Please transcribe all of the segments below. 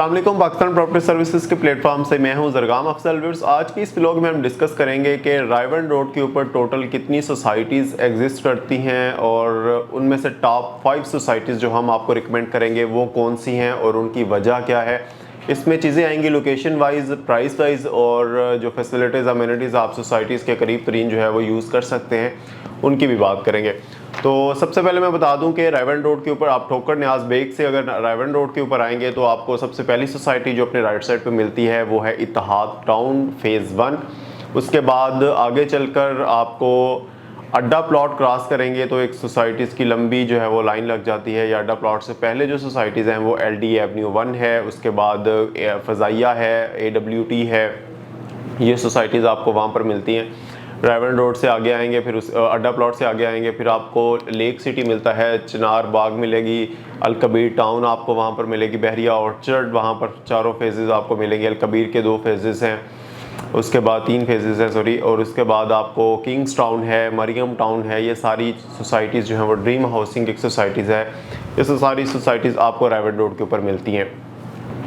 अस्सलाम वालेकुम। Pakistan property services के प्लेटफॉर्म से मैं हूं ज़रगाम अफजल। आज की इस व्लॉग में हम डिस्कस करेंगे कि रायवन रोड के ऊपर टोटल कितनी सोसाइटीज़ एग्जिस्ट करती हैं और उनमें से टॉप 5 सोसाइटीज़ जो हम आपको रिकमेंड करेंगे वो कौन सी हैं और उनकी वजह क्या है। इसमें चीज़ें आएंगी लोकेशन वाइज, प्राइस वाइज और जो फैसिलिटीज़ अमेनिटीज़ आप सोसाइटीज़ के करीब तरीन जो है वो यूज़ कर सकते हैं उनकी भी बात करेंगे। तो सबसे पहले मैं बता दूं कि रायवन रोड के ऊपर आप ठोकर न्याज बेग से अगर रायवन रोड के ऊपर आएंगे तो आपको सबसे पहली सोसाइटी जो अपने राइट साइड पे मिलती है वो है इत्तेहाद टाउन फेज़ 1। उसके बाद आगे चलकर आपको अड्डा प्लॉट क्रॉस करेंगे तो एक सोसाइटीज़ की लंबी जो है वो लाइन लग जाती है। या अड्डा प्लॉट से पहले जो सोसाइटीज़ हैं वो LD एवेन्यू 1 है, उसके बाद फ़ज़ाइया है, AWT है, ये सोसाइटीज़ आपको वहाँ पर मिलती हैं। रायवन रोड से आगे आएंगे, फिर उस अड्डा प्लॉट से आगे आएंगे, फिर आपको लेक सिटी मिलता है, चिनार बाग मिलेगी, अलकबीर टाउन आपको वहाँ पर मिलेगी, बहरिया ऑर्चर्ड वहाँ पर चारों फेजेज़ आपको मिलेंगे। अलकबीर के 2 फेजेज़ हैं, उसके बाद 3 फेजेज़ हैं सॉरी, और उसके बाद आपको किंग्स टाउन है, मरियम टाउन है। ये सारी सोसाइटीज़ जो हैं वो ड्रीम हाउसिंग एक सोसाइटीज़ है। ये सारी सोसाइटीज़ आपको रायवन रोड के ऊपर मिलती हैं।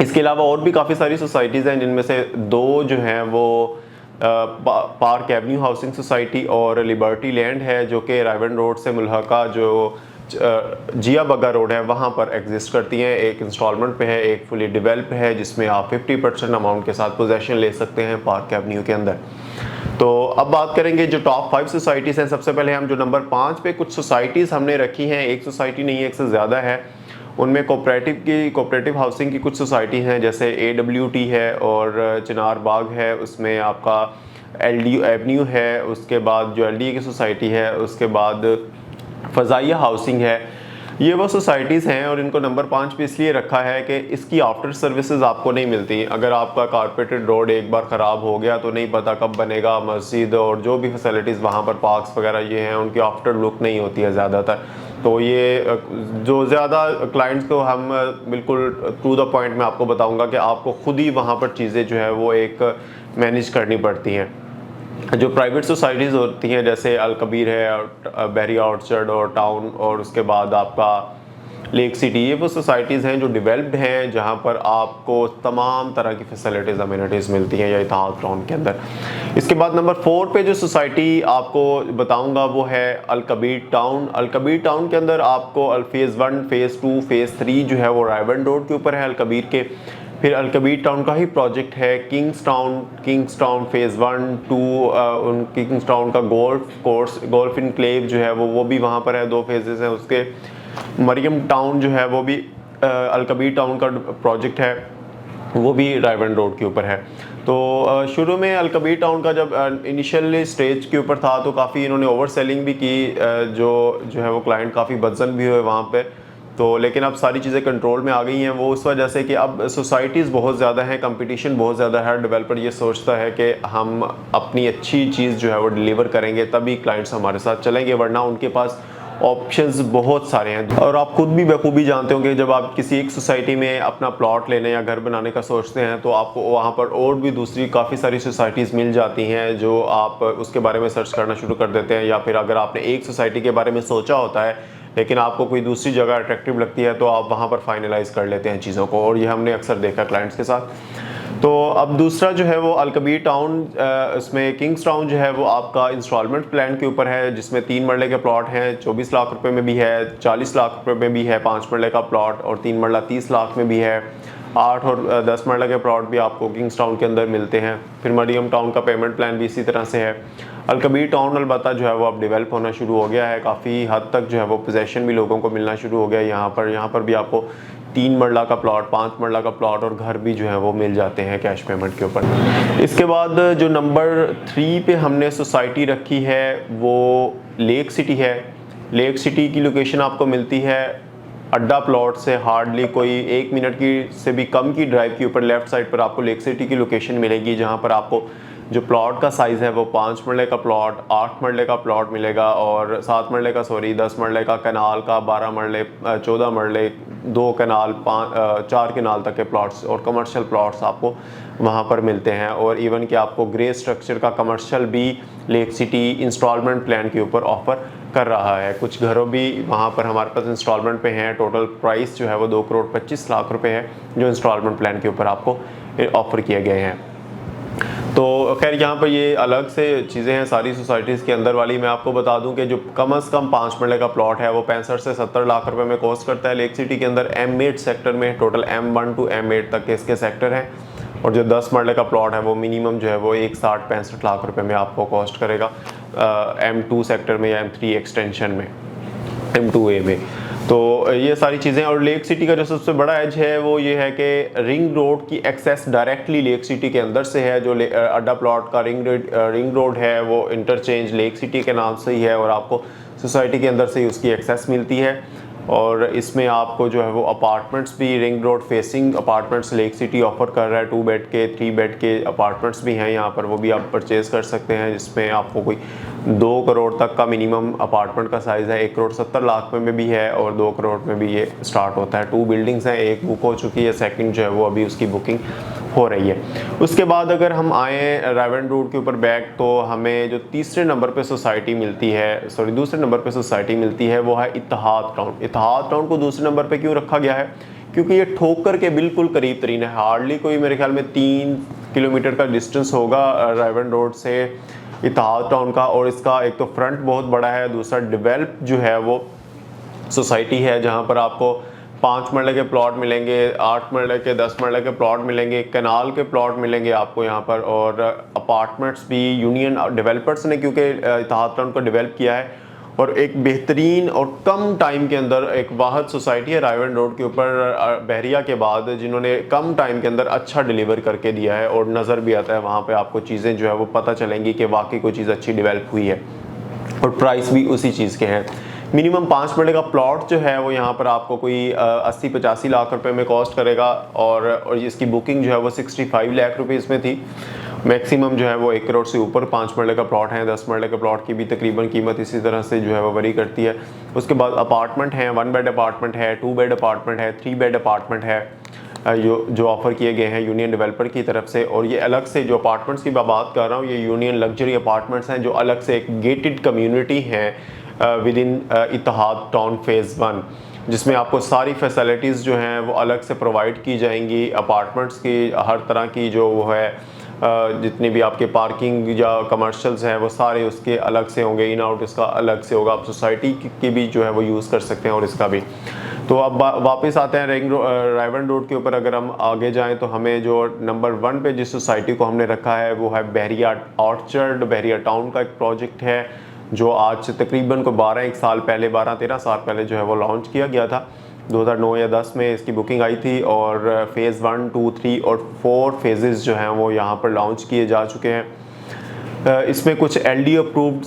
इसके अलावा और भी काफ़ी सारी सोसाइटीज़ हैं जिनमें से 2 जो हैं वो पार्क एवेन्यू हाउसिंग सोसाइटी और लिबर्टी लैंड है जो कि रायवन रोड से मुल्हका जो जिया बग्गा रोड है वहाँ पर एग्जिस्ट करती हैं। एक इंस्टॉलमेंट पे है, एक फुली डेवलप है जिसमें आप 50% अमाउंट के साथ पोजेशन ले सकते हैं पार्क एवेन्यू के अंदर। तो अब बात करेंगे जो टॉप 5 सोसाइटीज़ हैं। सबसे पहले हम जो नंबर 5 पे कुछ सोसाइटीज़ हमने रखी हैं, एक सोसाइटी नहीं है, एक से ज़्यादा है। उनमें कोऑपरेटिव हाउसिंग की कुछ सोसाइटी हैं जैसे AWT है और चिनार बाग है, उसमें आपका LD एवेन्यू है, उसके बाद जो LDA की सोसाइटी है, उसके बाद फ़ज़ाइया हाउसिंग है। ये वो सोसाइटीज़ हैं और इनको नंबर 5 पे इसलिए रखा है कि इसकी आफ्टर सर्विसेज आपको नहीं मिलती। अगर आपका कारपेटेड रोड एक बार ख़राब हो गया तो नहीं पता कब बनेगा। मस्जिद और जो भी फैसिलिटीज़ वहाँ पर पार्क्स वगैरह ये हैं उनकी आफ्टर लुक नहीं होती है ज़्यादातर। तो ये जो ज़्यादा क्लाइंट्स को हम बिल्कुल टू द पॉइंट में आपको बताऊंगा कि आपको खुद ही वहाँ पर चीज़ें जो है वो एक मैनेज करनी पड़ती हैं। जो प्राइवेट सोसाइटीज़ होती हैं जैसे अलकबीर है, बहरिया ऑर्चर्ड और टाउन, और उसके बाद आपका लेक सिटी, ये वो सोसाइटीज़ हैं जो डेवलप्ड हैं जहाँ पर आपको तमाम तरह की फैसिलिटीज़ अमेनिटीज़ मिलती हैं या इत्तेहाद टाउन के अंदर। इसके बाद नंबर 4 पे जो सोसाइटी आपको बताऊंगा वो है अलकबीर टाउन। अलकबीर टाउन के अंदर आपको फेज़ 1, फेज़ 2, फेज़ 3 जो है वो रायवन रोड के ऊपर है अलकबीर के। फिर अलकबीर टाउन का ही प्रोजेक्ट है Kings town phase 1, 2, Kings town का गोल्फ इनक्लेव जो है वो भी वहाँ पर है, 2 फेजेस हैं उसके। मरियम टाउन जो है वो भी अलकबीर टाउन का प्रोजेक्ट है, वो भी रायवन रोड के ऊपर है। तो शुरू में अलकबीर टाउन का जब इनिशियल स्टेज के ऊपर था तो काफ़ी इन्होंने ओवर सेलिंग भी की, जो है वो क्लाइंट काफ़ी बदजन भी हुए वहाँ पे। तो लेकिन अब सारी चीज़ें कंट्रोल में आ गई हैं, वो उस वजह से कि अब सोसाइटीज़ बहुत ज़्यादा हैं, कंपटीशन बहुत ज़्यादा है। डेवलपर ये सोचता है कि हम अपनी अच्छी चीज़ जो है वो डिलीवर करेंगे तभी क्लाइंट्स हमारे साथ चलेंगे, वरना उनके पास ऑप्शंस बहुत सारे हैं। और आप खुद भी बखूबी जानते होंगे जब आप किसी एक सोसाइटी में अपना प्लॉट लेने या घर बनाने का सोचते हैं तो आपको वहाँ पर और भी दूसरी काफ़ी सारी सोसाइटीज़ मिल जाती हैं जो आप उसके बारे में सर्च करना शुरू कर देते हैं। या फिर अगर आपने एक सोसाइटी के बारे में सोचा होता है लेकिन आपको कोई दूसरी जगह अट्रैक्टिव लगती है तो आप वहाँ पर फाइनलाइज कर लेते हैं चीज़ों को, और ये हमने अक्सर देखा क्लाइंट्स के साथ। तो अब दूसरा जो है वो अलकबीर टाउन, इसमें किंग्स टाउन जो है वो आपका इंस्टॉलमेंट प्लान के ऊपर है जिसमें 3 मरले के प्लॉट हैं, 24 लाख रुपए में भी है, 40 लाख रुपए में भी है 5 मरले का प्लॉट, और 3 मरला 30 लाख में भी है। 8 और 10 मरले के प्लॉट भी आपको किंग्स टाउन के अंदर मिलते हैं। फिर मरियम टाउन का पेमेंट प्लान भी इसी तरह से है। अलकबीर टाउन अलबत्ता जो है वो अब डेवलप होना शुरू हो गया है, काफ़ी हद तक जो है वो पोजेशन भी लोगों को मिलना शुरू हो गया है। यहाँ पर भी आपको 3 मरला का प्लॉट, 5 मरला का प्लॉट और घर भी जो है वो मिल जाते हैं कैश पेमेंट के ऊपर। इसके बाद जो नंबर 3 पे हमने सोसाइटी रखी है वो लेक सिटी है। लेक सिटी की लोकेशन आपको मिलती है अड्डा प्लॉट से हार्डली कोई 1 मिनट की से भी कम की ड्राइव के ऊपर लेफ्ट साइड पर आपको लेक सिटी की लोकेशन मिलेगी, जहाँ पर आपको जो प्लॉट का साइज़ है वो 5 मरले का प्लॉट, 8 मरले का प्लॉट मिलेगा और 7 मरले का 10 मरले का, कैनाल का 12 मरले, 14 मरले, 2 कैनाल, 4 कैनाल तक के प्लॉट्स और कमर्शियल प्लॉट्स आपको वहाँ पर मिलते हैं। और इवन कि आपको ग्रे स्ट्रक्चर का कमर्शियल भी लेक सिटी इंस्टॉलमेंट प्लान के ऊपर ऑफ़र कर रहा है। कुछ घरों भी वहाँ पर हमारे पास इंस्टॉलमेंट पे हैं। टोटल प्राइस जो है वो 2,25,00,000 रुपए है जो इंस्टॉलमेंट प्लान के ऊपर आपको ऑफ़र किए गए हैं। तो खैर यहाँ पर ये अलग से चीज़ें हैं सारी सोसाइटीज़ के अंदर वाली। मैं आपको बता दूं कि जो कम से कम 5 मरले का प्लॉट है वो 65 से 70 लाख रुपए में कॉस्ट करता है। लेक सिटी के अंदर M8 सेक्टर में टोटल M1 to M8 तक के इसके सेक्टर हैं और जो 10 मरले का प्लॉट है वो मिनिमम जो है वो 1,60-65 लाख रुपए में आपको कॉस्ट करेगा M2 सेक्टर में या M3 एक्सटेंशन में, M2A में। तो ये सारी चीज़ें। और लेक सिटी का जो सबसे बड़ा एज है वो ये है कि रिंग रोड की एक्सेस डायरेक्टली लेक सिटी के अंदर से है। जो अड्डा प्लॉट का रिंग रोड है वो इंटरचेंज लेक सिटी के नाम से ही है और आपको सोसाइटी के अंदर से ही उसकी एक्सेस मिलती है। और इसमें आपको जो है वो अपार्टमेंट्स भी ring road facing apartments lake city offer कर रहा है। 2 बेड के 3 बेड के अपार्टमेंट्स भी हैं यहाँ पर, वो भी आप परचेज़ कर सकते हैं जिसमें आपको कोई 2 करोड़ तक का मिनिमम अपार्टमेंट का साइज़ है। 1,70,00,000 में भी है और 2 करोड़ में भी ये स्टार्ट होता है। 2 बिल्डिंग्स हैं, एक बुक हो चुकी है, सेकंड जो है वो अभी उसकी बुकिंग हो रही है। उसके बाद अगर हम आए रायवन रोड के ऊपर बैक, तो हमें जो तीसरे नंबर पे सोसाइटी मिलती है, सॉरी दूसरे नंबर पे सोसाइटी मिलती है वो है इत्तेहाद टाउन। इत्तेहाद टाउन को दूसरे नंबर पे क्यों रखा गया है? क्योंकि ये ठोकर के बिल्कुल करीब तरीन है। हार्डली कोई मेरे ख्याल में 3 किलोमीटर का डिस्टेंस होगा रायवन रोड से इत्तेहाद टाउन का। और इसका एक तो फ्रंट बहुत बड़ा है, दूसरा डेवलप जो है वो सोसाइटी है जहाँ पर आपको 5 मरले के प्लॉट मिलेंगे, 8 मरले के, 10 मरले के प्लॉट मिलेंगे, कैनाल के प्लॉट मिलेंगे आपको यहाँ पर। और अपार्टमेंट्स भी यूनियन डेवलपर्स ने क्योंकि इत्तेहाद टाउन को डेवलप किया है और एक बेहतरीन और कम टाइम के अंदर एक वाहद सोसाइटी है रायवन रोड के ऊपर बहरिया के बाद जिन्होंने कम टाइम के अंदर अच्छा डिलीवर करके दिया है। और नज़र भी आता है वहाँ पे आपको चीज़ें जो है वो पता चलेंगी कि वाकई कोई चीज़ अच्छी डेवलप हुई है और प्राइस भी उसी चीज़ के हैं। मिनिमम 5 मरले का प्लॉट जो है वो यहाँ पर आपको कोई 80-85 लाख रुपए में कॉस्ट करेगा और इसकी बुकिंग जो है वो 65 लाख रुपीज़ में थी। मैक्सिमम जो है वो 1 करोड़ से ऊपर 5 मरले का प्लॉट है। 10 मरले के प्लॉट की भी तकरीबन कीमत इसी तरह से जो है वो वरी करती है। उसके बाद अपार्टमेंट हैं, 1 बेड अपार्टमेंट है, 2 बेड अपार्टमेंट है, 3 बेड अपार्टमेंट है जो ऑफ़र किए गए हैं यूनियन डेवलपर की तरफ से। और ये अलग से जो अपार्टमेंट्स की मैं बात कर रहा हूँ ये यूनियन लग्जरी अपार्टमेंट्स हैं जो अलग से एक गेटेड कम्युनिटी हैं with in Ittehad town phase 1, जिसमें आपको सारी फैसिलिटीज़ जो हैं वो अलग से प्रोवाइड की जाएंगी। अपार्टमेंट्स की हर तरह की जो वो है जितनी भी आपके पार्किंग या कमर्शियल्स हैं वो सारे उसके अलग से होंगे, इन आउट इसका अलग से होगा। आप सोसाइटी की भी जो है वो यूज़ कर सकते हैं और इसका भी। तो अब वापस आते हैं रायवन रोड के ऊपर। अगर हम आगे जाएं तो हमें जो नंबर 1 पे जिस सोसाइटी को हमने रखा है वो है बहरिया ऑर्चर्ड। बहरिया टाउन का एक प्रोजेक्ट है जो आज से तकरीबन को 12-13 साल पहले जो है वो लॉन्च किया गया था। 2009 या 10 में इसकी बुकिंग आई थी और फेज़ 1, 2, 3 और 4 फेजेस जो हैं वो यहाँ पर लॉन्च किए जा चुके हैं। इसमें कुछ LD अप्रूव्ड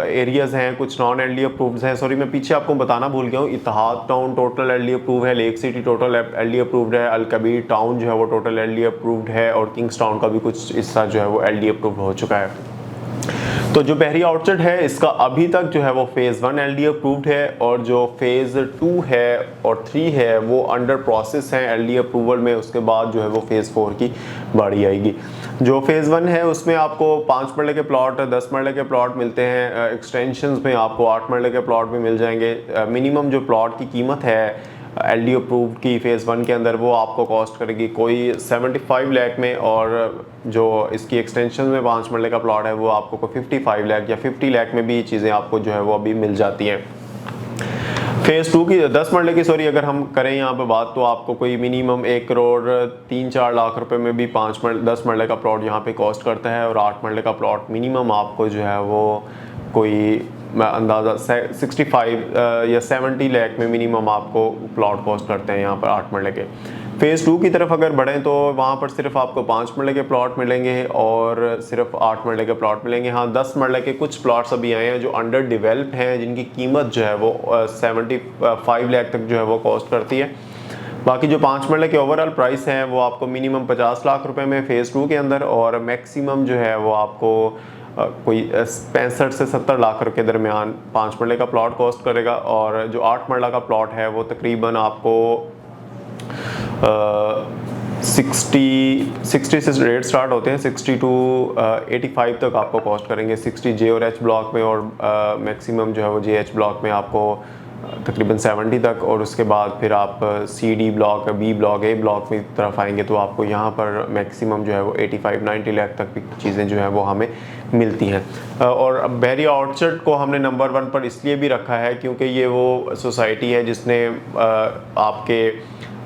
एरियाज़ हैं, कुछ नॉन LD अप्रूव्ड हैं। सॉरी मैं पीछे आपको बताना भूल गया हूँ। इत्तेहाद टाउन टोटल LD अप्रूव है, lake city total LD approved है, अल-कबीर टाउन जो है वो टोटल LD अप्रूव्ड है और किंग्स टाउन का भी कुछ हिस्सा जो है वो LD अप्रूव हो चुका है। तो जो बहरिया ऑर्चर्ड है इसका अभी तक जो है वो फेज़ 1 LD अप्रूव्ड है और जो फेज़ 2 है और 3 है वो अंडर प्रोसेस हैं LD अप्रूवल में। उसके बाद जो है वो फेज़ 4 की बारी आएगी। जो फेज़ 1 है उसमें आपको 5 मरले के प्लॉट, 10 मरले के प्लॉट मिलते हैं। एक्सटेंशंस में आपको 8 मरले के प्लॉट भी मिल जाएंगे। मिनिमम जो प्लॉट की कीमत है LD अप्रूव्ड की फेज़ 1 के अंदर वो आपको कॉस्ट करेगी कोई 75 लाख में और जो इसकी एक्सटेंशन में 5 मरले का प्लॉट है वो आपको कोई 55 लाख या 50 लाख में भी चीज़ें आपको जो है वो अभी मिल जाती हैं। फेज़ 2 की 10 मरले की सॉरी अगर हम करें यहाँ पे बात तो आपको कोई मिनिमम 1 करोड़ 3-4 लाख रुपए में भी 10 मरले का प्लॉट यहाँ पे कॉस्ट करता है और 8 मरले का प्लॉट मिनिमम आपको जो है वो कोई अंदाज़ा 65 या 70 लाख में मिनिमम आपको प्लॉट कॉस्ट करते हैं यहाँ पर 8 मरले के। फेज़ 2 की तरफ अगर बढ़ें तो वहाँ पर सिर्फ आपको 5 मरले के प्लॉट मिलेंगे और सिर्फ 8 मरले के प्लॉट मिलेंगे। हाँ 10 मरले के कुछ प्लॉट्स अभी आए हैं जो अंडर डेवलप हैं जिनकी कीमत जो है वो 75 लाख तक जो है वो कॉस्ट करती है। बाकी जो 5 मरले के ओवरऑल प्राइस हैं वो आपको मिनिमम 50 लाख रुपए में फ़ेज़ 2 के अंदर, और मैक्सिमम जो है वो आपको कोई 65 से 70 लाख के दरमियान 5 मरले का प्लॉट कॉस्ट करेगा। और जो 8 मरला का प्लॉट है वो तकरीबन आपको 60 से रेट स्टार्ट होते हैं, 60 टू 85 तक आपको कॉस्ट करेंगे 60 जे और एच ब्लॉक में, और मैक्सिमम जो है वो जे एच ब्लॉक में आपको तकरीबन 70 तक। और उसके बाद फिर आप C D block, B block, A block में तरफ आएंगे तो आपको यहाँ पर मैक्सिमम जो है वो 85-90 लाख तक की चीज़ें जो है वो हमें मिलती हैं। और बहरिया ऑर्चर्ड को हमने नंबर 1 पर इसलिए भी रखा है क्योंकि ये वो सोसाइटी है जिसने आपके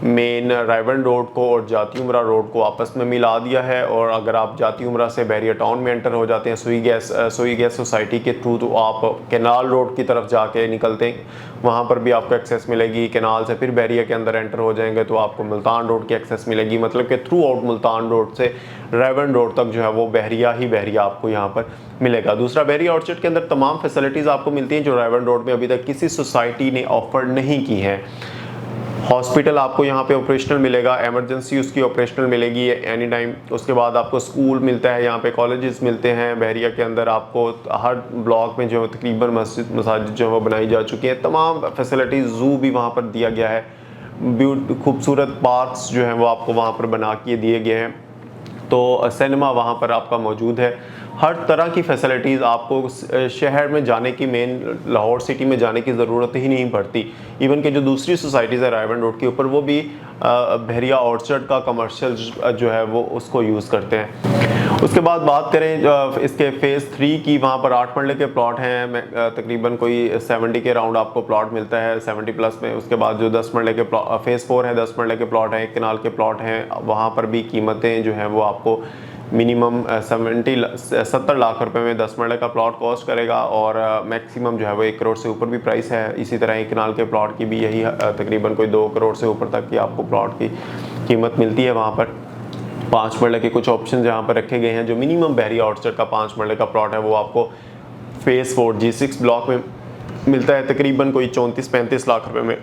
मेन रायवन रोड को और जाती उमरा रोड को आपस में मिला दिया है। और अगर आप जाती उमरा से बहरिया टाउन में एंटर हो जाते हैं सुई गैस सोसाइटी के थ्रू, तो आप कैनाल रोड की तरफ जाके निकलते हैं, वहाँ पर भी आपको एक्सेस मिलेगी। कैनाल से फिर बहरिया के अंदर एंटर हो जाएंगे तो आपको मुल्तान रोड की एक्सेस मिलेगी। मतलब कि थ्रू आउट मुल्तान रोड से रायवन रोड तक जो है वो बहरिया ही बहरिया आपको यहाँ पर मिलेगा। दूसरा, बहरिया ऑर्चर्ड के अंदर तमाम फैसिलिटीज़ आपको मिलती हैं जो रायवन रोड में अभी तक किसी सोसाइटी ने ऑफर नहीं की है। हॉस्पिटल आपको यहाँ पे ऑपरेशनल मिलेगा, इमरजेंसी उसकी ऑपरेशनल मिलेगी एनी टाइम। उसके बाद आपको स्कूल मिलता है, यहाँ पे कॉलेजेस मिलते हैं। बहरिया के अंदर आपको हर ब्लॉक में जो है तकरीबन मसाजिद जो है वो बनाई जा चुकी हैं, तमाम फैसिलिटीज़। ज़ू भी वहाँ पर दिया गया है, खूबसूरत पार्क्स जो हैं वो आपको वहाँ पर बना के दिए गए हैं। तो सिनेमा वहाँ पर आपका मौजूद है। हर तरह की फैसिलिटीज़ आपको शहर में जाने की, मेन लाहौर सिटी में जाने की ज़रूरत ही नहीं पड़ती। इवन कि जो दूसरी सोसाइटीज़ है रायवन रोड के ऊपर, वो भी बहरिया ऑर्चर्ड का कमर्शियल जो है वो उसको यूज़ करते हैं। उसके बाद बात करें इसके फ़ेज़ 3 की, वहाँ पर 8 मरले के प्लॉट हैं, तकरीबन कोई 70 के राउंड आपको प्लॉट मिलता है, 70 प्लस में। उसके बाद जो 10 मरले के फ़ेज़ 4 है, 10 मरले के प्लॉट हैं, 1 कनाल के प्लॉट हैं, वहाँ पर भी कीमतें जो हैं वो आपको मिनिमम 70 लाख रुपए में 10 मरले का प्लॉट कॉस्ट करेगा, और मैक्सिमम जो है वो 1 करोड़ से ऊपर भी प्राइस है। इसी तरह 1 कनाल के प्लॉट की भी यही तकरीबन कोई 2 करोड़ से ऊपर तक की आपको प्लॉट की कीमत मिलती है। वहाँ पर 5 मरले के कुछ ऑप्शन यहाँ पर रखे गए हैं। जो मिनिमम बहरिया ऑर्चर्ड का 5 मरले का प्लॉट है वो आपको फ़ेज़ 4 G6 ब्लॉक में मिलता है, तकरीबन कोई 34-35 लाख रुपए में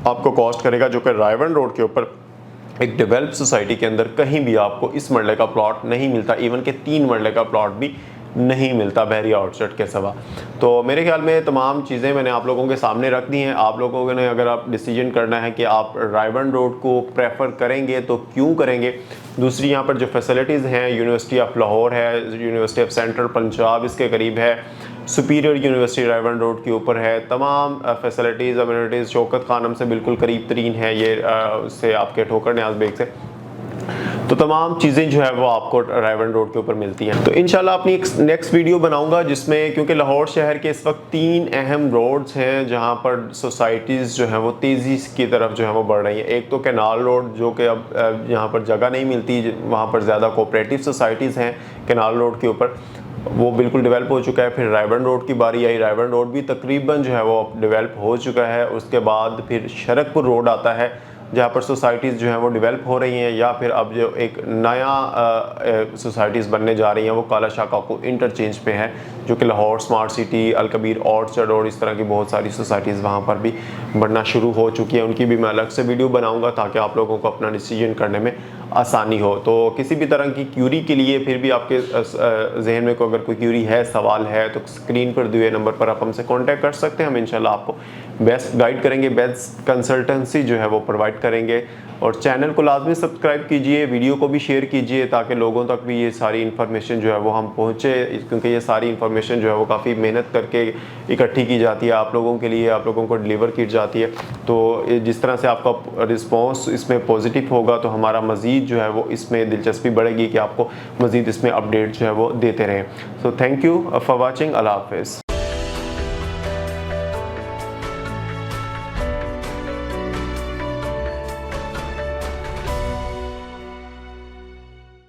आपको कॉस्ट करेगा, जो कि रायवन रोड के ऊपर एक डेवलप सोसाइटी के अंदर कहीं भी आपको इस मरले का प्लॉट नहीं मिलता। इवन के 3 मरले का प्लॉट भी नहीं मिलता बहरिया ऑर्चर्ड के सिवा। तो मेरे ख्याल में तमाम चीज़ें मैंने आप लोगों के सामने रख दी हैं। आप लोगों ने अगर आप डिसीजन करना है कि आप रायवन रोड को प्रेफर करेंगे तो क्यों करेंगे। दूसरी यहाँ पर जो फैसिलिटीज़ हैं, यूनिवर्सिटी ऑफ लाहौर है, यूनिवर्सिटी ऑफ सेंट्रल पंजाब इसके करीब है, सुपीरियर यूनिवर्सिटी रायवन रोड के ऊपर है, तमाम फैसिलिटीज़ अम्यूनिटीज़ शौकत खानम से बिल्कुल करीब तरीन है, ये से आपके ठोकर न्याज बेग से। तो तमाम चीज़ें जो है वो आपको रायवन रोड के ऊपर मिलती हैं। तो इंशाल्लाह अपनी एक नेक्स्ट वीडियो बनाऊंगा जिसमें, क्योंकि लाहौर शहर के इस वक्त 3 अहम रोड्स हैं जहां पर सोसाइटीज़ जो हैं वो तेज़ी की तरफ जो है वो बढ़ रही हैं। एक तो कैनाल रोड, जो कि अब यहाँ पर जगह नहीं मिलती, वहाँ पर ज़्यादा कोऑपरेटिव सोसाइटीज़ हैं कैनाल रोड के ऊपर, वो बिल्कुल डेवलप हो चुका है। फिर रायवन रोड की बारी आई, रायवन रोड भी तकरीबन जो है वो डेवलप हो चुका है। उसके बाद फिर शरकपुर रोड आता है जहाँ पर सोसाइटीज़ जो हैं वो डेवलप हो रही हैं, या फिर अब जो एक नया सोसाइटीज़ बनने जा रही हैं वो काला शाह काकू इंटरचेंज पे है, जो कि Lahore smart city, Al Kabir orchard और इस तरह की बहुत सारी सोसाइटीज़ वहाँ पर भी बनना शुरू हो चुकी है। उनकी भी मैं अलग से वीडियो बनाऊँगा ताकि आप लोगों को अपना डिसीजन करने में आसानी हो। तो किसी भी तरह की क्यूरी के लिए, फिर भी आपके जहन में को अगर कोई क्यूरी है, सवाल है, तो स्क्रीन पर दिए नंबर पर आप हमसे कांटेक्ट कर सकते हैं। हम इंशाल्लाह आपको बेस्ट गाइड करेंगे, बेस्ट कंसल्टेंसी जो है वो प्रोवाइड करेंगे। और चैनल को लाजमी सब्सक्राइब कीजिए, वीडियो को भी शेयर कीजिए ताकि लोगों तक भी ये सारी इन्फॉर्मेशन जो है वो हम पहुँचे, क्योंकि ये सारी इन्फॉर्मेशन जो है वो काफ़ी मेहनत करके इकट्ठी की जाती है, आप लोगों के लिए, आप लोगों को डिलीवर की जाती है। तो जिस तरह से आपका रिस्पॉन्स इसमें पॉजिटिव होगा तो हमारा मज़ीद जो है वो इसमें दिलचस्पी बढ़ेगी कि आपको मज़ीद इसमें अपडेट जो है वो देते रहें। तो थैंक यू फॉर वॉचिंग। अल्लाह हाफ़िज़।